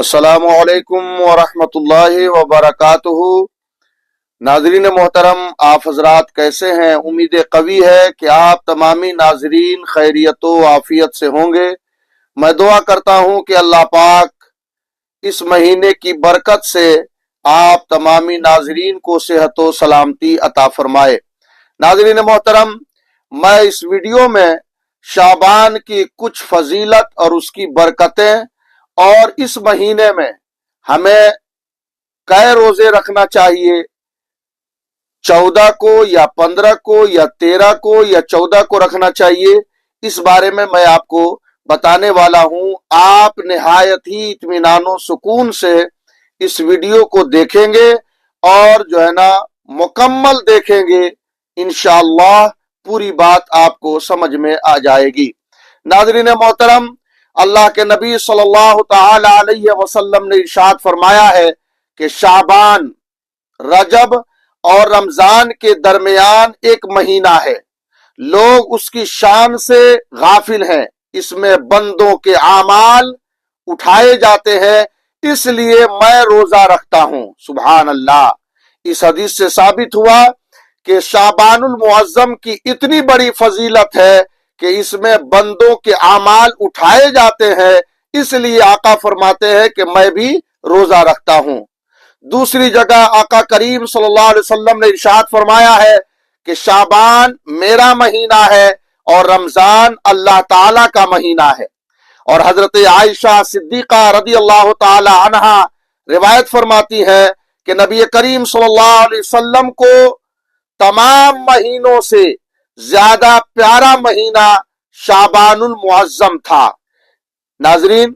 السلام علیکم ورحمۃ اللہ وبرکاتہ۔ ناظرین محترم، آپ حضرات کیسے ہیں؟ امید قوی ہے کہ آپ تمامی ناظرین خیریت و عافیت سے ہوں گے۔ میں دعا کرتا ہوں کہ اللہ پاک اس مہینے کی برکت سے آپ تمامی ناظرین کو صحت و سلامتی عطا فرمائے۔ ناظرین محترم، میں اس ویڈیو میں شعبان کی کچھ فضیلت اور اس کی برکتیں اور اس مہینے میں ہمیں کئے روزے رکھنا چاہیے، 14 کو یا 15 کو یا 13 کو یا 14 کو رکھنا چاہیے، اس بارے میں آپ کو بتانے والا ہوں۔ آپ نہایت ہی اطمینان و سکون سے اس ویڈیو کو دیکھیں گے اور مکمل دیکھیں گے، انشاءاللہ پوری بات آپ کو سمجھ میں آ جائے گی۔ ناظرین محترم، اللہ کے نبی صلی اللہ تعالی علیہ وسلم نے ارشاد فرمایا ہے کہ شعبان، رجب اور رمضان کے درمیان ایک مہینہ ہے، لوگ اس کی شان سے غافل ہیں، اس میں بندوں کے اعمال اٹھائے جاتے ہیں، اس لیے میں روزہ رکھتا ہوں۔ سبحان اللہ۔ اس حدیث سے ثابت ہوا کہ شعبان المعظم کی اتنی بڑی فضیلت ہے کہ اس میں بندوں کے اعمال اٹھائے جاتے ہیں، اس لیے آقا فرماتے ہیں کہ میں بھی روزہ رکھتا ہوں۔ دوسری جگہ آقا کریم صلی اللہ علیہ وسلم نے ارشاد فرمایا ہے کہ شعبان میرا مہینہ ہے اور رمضان اللہ تعالی کا مہینہ ہے۔ اور حضرت عائشہ صدیقہ رضی اللہ تعالی عنہا روایت فرماتی ہے کہ نبی کریم صلی اللہ علیہ وسلم کو تمام مہینوں سے زیادہ پیارا مہینہ شعبان المعظم تھا۔ ناظرین،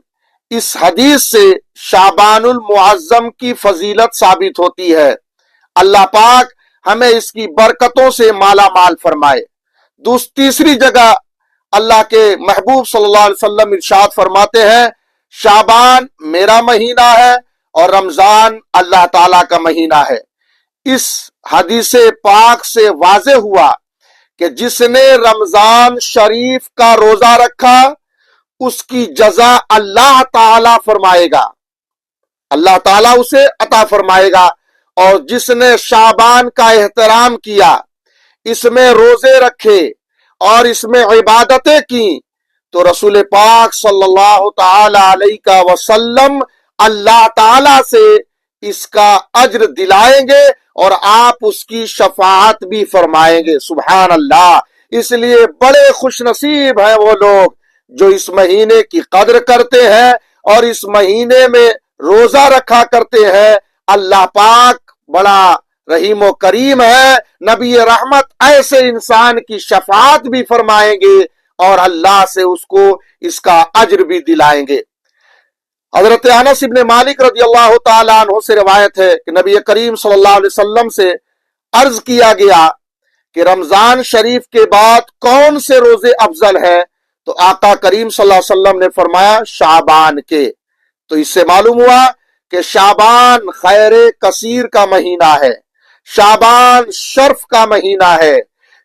اس حدیث سے شعبان المعظم کی فضیلت ثابت ہوتی ہے۔ اللہ پاک ہمیں اس کی برکتوں سے مالا مال فرمائے۔ تیسری جگہ اللہ کے محبوب صلی اللہ علیہ وسلم ارشاد فرماتے ہیں شعبان میرا مہینہ ہے اور رمضان اللہ تعالی کا مہینہ ہے۔ اس حدیث پاک سے واضح ہوا کہ جس نے رمضان شریف کا روزہ رکھا اس کی جزا اللہ تعالی فرمائے گا، اللہ تعالیٰ اسے عطا فرمائے گا۔ اور جس نے شعبان کا احترام کیا، اس میں روزے رکھے اور اس میں عبادتیں کی، تو رسول پاک صلی اللہ تعالی علیہ وسلم اللہ تعالی سے اس کا اجر دلائیں گے اور آپ اس کی شفاعت بھی فرمائیں گے۔ سبحان اللہ۔ اس لیے بڑے خوش نصیب ہیں وہ لوگ جو اس مہینے کی قدر کرتے ہیں اور اس مہینے میں روزہ رکھا کرتے ہیں۔ اللہ پاک بڑا رحیم و کریم ہے، نبی رحمت ایسے انسان کی شفاعت بھی فرمائیں گے اور اللہ سے اس کو اس کا اجر بھی دلائیں گے۔ حضرت انس بن مالک رضی اللہ تعالیٰ عنہ سے روایت ہے کہ نبی کریم صلی اللہ علیہ وسلم سے عرض کیا گیا کہ رمضان شریف کے بعد کون سے روزے افضل ہیں؟ تو آقا کریم صلی اللہ علیہ وسلم نے فرمایا شعبان کے۔ تو اس سے معلوم ہوا کہ شعبان خیر کثیر کا مہینہ ہے، شعبان شرف کا مہینہ ہے،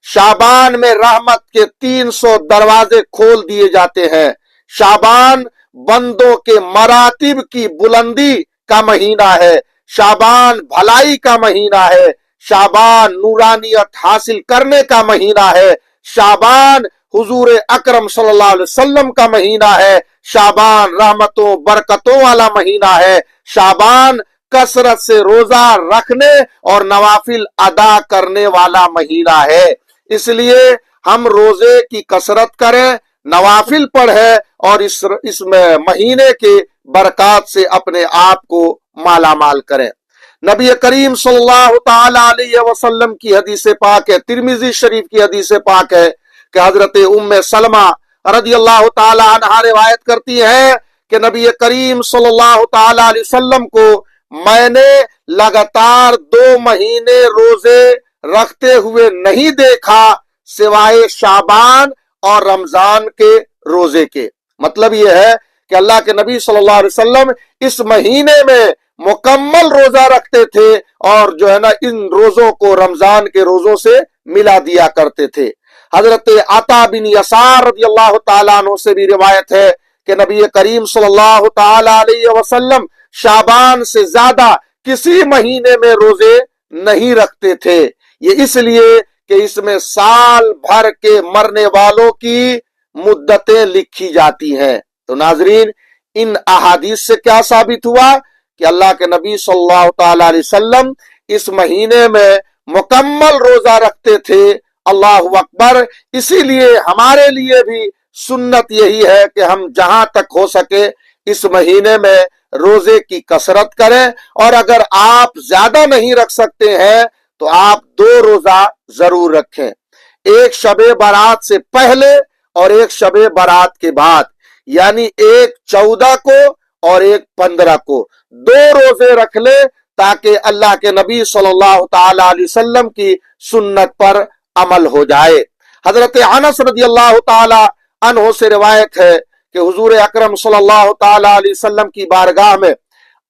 شعبان میں رحمت کے 300 دروازے کھول دیے جاتے ہیں، شعبان بندوں کے مراتب کی بلندی کا مہینہ ہے، شعبان بھلائی کا مہینہ ہے، شعبان نورانیت حاصل کرنے کا مہینہ ہے، شعبان حضور اکرم صلی اللہ علیہ وسلم کا مہینہ ہے، شعبان رحمتوں برکتوں والا مہینہ ہے، شعبان کثرت سے روزہ رکھنے اور نوافل ادا کرنے والا مہینہ ہے۔ اس لیے ہم روزے کی کثرت کریں، نوافل پڑھیں اور اس مہینے کے برکات سے اپنے آپ کو مالا مال کریں۔ نبی کریم صلی اللہ تعالی علیہ وسلم کی حدیث پاک ہے، ترمذی شریف کی حدیث پاک ہے کہ حضرت ام سلمہ رضی اللہ تعالی عنہا روایت کرتی ہے کہ نبی کریم صلی اللہ تعالی علیہ وسلم کو میں نے لگاتار 2 مہینے روزے رکھتے ہوئے نہیں دیکھا سوائے شعبان اور رمضان کے روزے کے۔ مطلب یہ ہے کہ اللہ کے نبی صلی اللہ علیہ وسلم اس مہینے میں مکمل روزہ رکھتے تھے اور ان روزوں کو رمضان کے روزوں سے ملا دیا کرتے تھے۔ حضرت عطا بن یسار رضی اللہ تعالیٰ عنہ سے بھی روایت ہے کہ نبی کریم صلی اللہ تعالی علیہ وسلم شعبان سے زیادہ کسی مہینے میں روزے نہیں رکھتے تھے، یہ اس لیے کہ اس میں سال بھر کے مرنے والوں کی مدتیں لکھی جاتی ہیں۔ تو ناظرین، ان احادیث سے کیا ثابت ہوا کہ اللہ کے نبی صلی اللہ تعالی علیہ وسلم اس مہینے میں مکمل روزہ رکھتے تھے۔ اللہ اکبر! اسی لیے ہمارے لیے بھی سنت یہی ہے کہ ہم جہاں تک ہو سکے اس مہینے میں روزے کی کثرت کریں، اور اگر آپ زیادہ نہیں رکھ سکتے ہیں تو آپ 2 روزہ ضرور رکھیں، ایک شب برات سے پہلے اور ایک شب برات کے بعد، یعنی ایک 14 کو اور ایک 15 کو 2 روزے رکھ لے، تاکہ اللہ کے نبی صلی اللہ تعالی علیہ وسلم کی سنت پر عمل ہو جائے۔ حضرت انس رضی اللہ تعالی عنہ سے روایت ہے کہ حضور اکرم صلی اللہ تعالی علیہ وسلم کی بارگاہ میں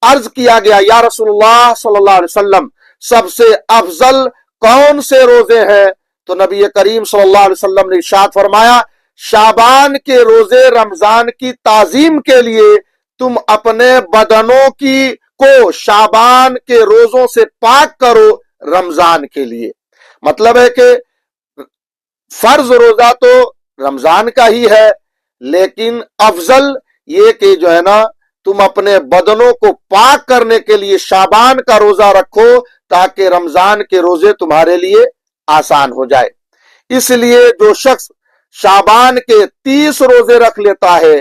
عرض کیا گیا، یا رسول اللہ صلی اللہ علیہ وسلم، سب سے افضل کون سے روزے ہیں؟ تو نبی کریم صلی اللہ علیہ وسلم نے ارشاد فرمایا، شعبان کے روزے رمضان کی تعظیم کے لیے تم اپنے بدنوں کو شعبان کے روزوں سے پاک کرو رمضان کے لیے۔ مطلب ہے کہ فرض روزہ تو رمضان کا ہی ہے، لیکن افضل یہ کہ جو ہے نا تم اپنے بدنوں کو پاک کرنے کے لیے شعبان کا روزہ رکھو، تاکہ رمضان کے روزے تمہارے لیے آسان ہو جائے۔ اس لیے جو شخص شعبان کے 30 روزے رکھ لیتا ہے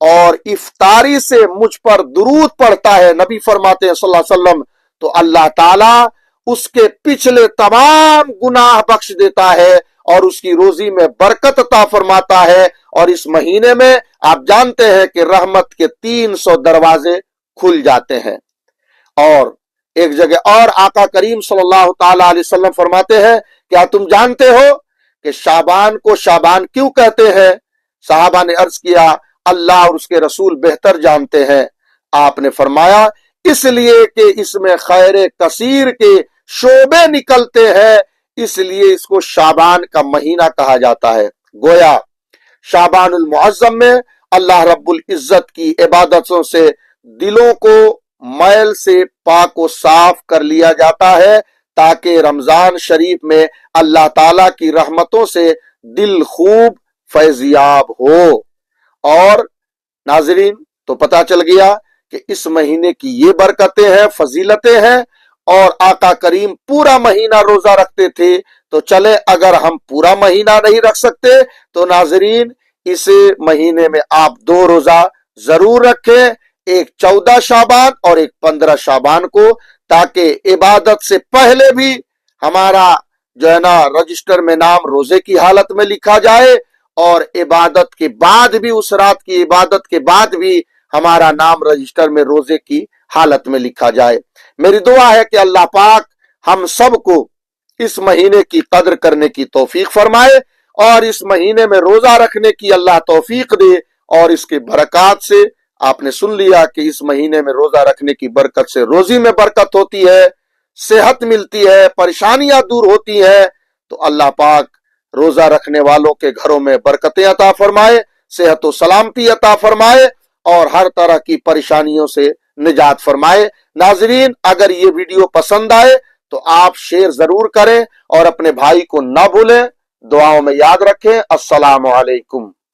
اور افطاری سے مجھ پر درود پڑھتا ہے، نبی فرماتے ہیں صلی اللہ علیہ وسلم، تو اللہ تعالیٰ اس کے پچھلے تمام گناہ بخش دیتا ہے اور اس کی روزی میں برکت عطا فرماتا ہے۔ اور اس مہینے میں آپ جانتے ہیں کہ رحمت کے 300 دروازے کھل جاتے ہیں۔ اور ایک جگہ اور آقا کریم صلی اللہ تعالی علیہ وسلم فرماتے ہیں، کیا تم جانتے ہو کہ شعبان کو شعبان کیوں کہتے ہیں؟ صحابہ نے عرض کیا، اللہ اور اس کے رسول بہتر جانتے ہیں۔ آپ نے فرمایا، اس لیے کہ اس میں خیر کثیر کے شعبے نکلتے ہیں، اس لیے اس کو شعبان کا مہینہ کہا جاتا ہے۔ گویا شعبان المعظم میں اللہ رب العزت کی عبادتوں سے دلوں کو میل سے پاک و صاف کر لیا جاتا ہے، تاکہ رمضان شریف میں اللہ تعالیٰ کی رحمتوں سے دل خوب فیضیاب ہو۔ اور ناظرین، تو پتہ چل گیا کہ اس مہینے کی یہ برکتیں ہیں، فضیلتیں ہیں، اور آقا کریم پورا مہینہ روزہ رکھتے تھے۔ تو چلے اگر ہم پورا مہینہ نہیں رکھ سکتے تو ناظرین اس مہینے میں آپ 2 روزہ ضرور رکھیں، ایک 14 شعبان اور ایک 15 شعبان کو، تاکہ عبادت سے پہلے بھی ہمارا جو ہے نا رجسٹر میں نام روزے کی حالت میں لکھا جائے، اور عبادت کے بعد بھی، اس رات کی عبادت کے بعد بھی ہمارا نام رجسٹر میں روزے کی حالت میں لکھا جائے۔ میری دعا ہے کہ اللہ پاک ہم سب کو اس مہینے کی قدر کرنے کی توفیق فرمائے، اور اس مہینے میں روزہ رکھنے کی اللہ توفیق دے، اور اس کے برکات سے آپ نے سن لیا کہ اس مہینے میں روزہ رکھنے کی برکت سے روزی میں برکت ہوتی ہے، صحت ملتی ہے، پریشانیاں دور ہوتی ہیں۔ تو اللہ پاک روزہ رکھنے والوں کے گھروں میں برکتیں عطا فرمائے، صحت و سلامتی عطا فرمائے، اور ہر طرح کی پریشانیوں سے نجات فرمائے۔ ناظرین، اگر یہ ویڈیو پسند آئے تو آپ شیئر ضرور کریں، اور اپنے بھائی کو نہ بھولیں۔ دعاؤں میں یاد رکھیں۔ السلام علیکم۔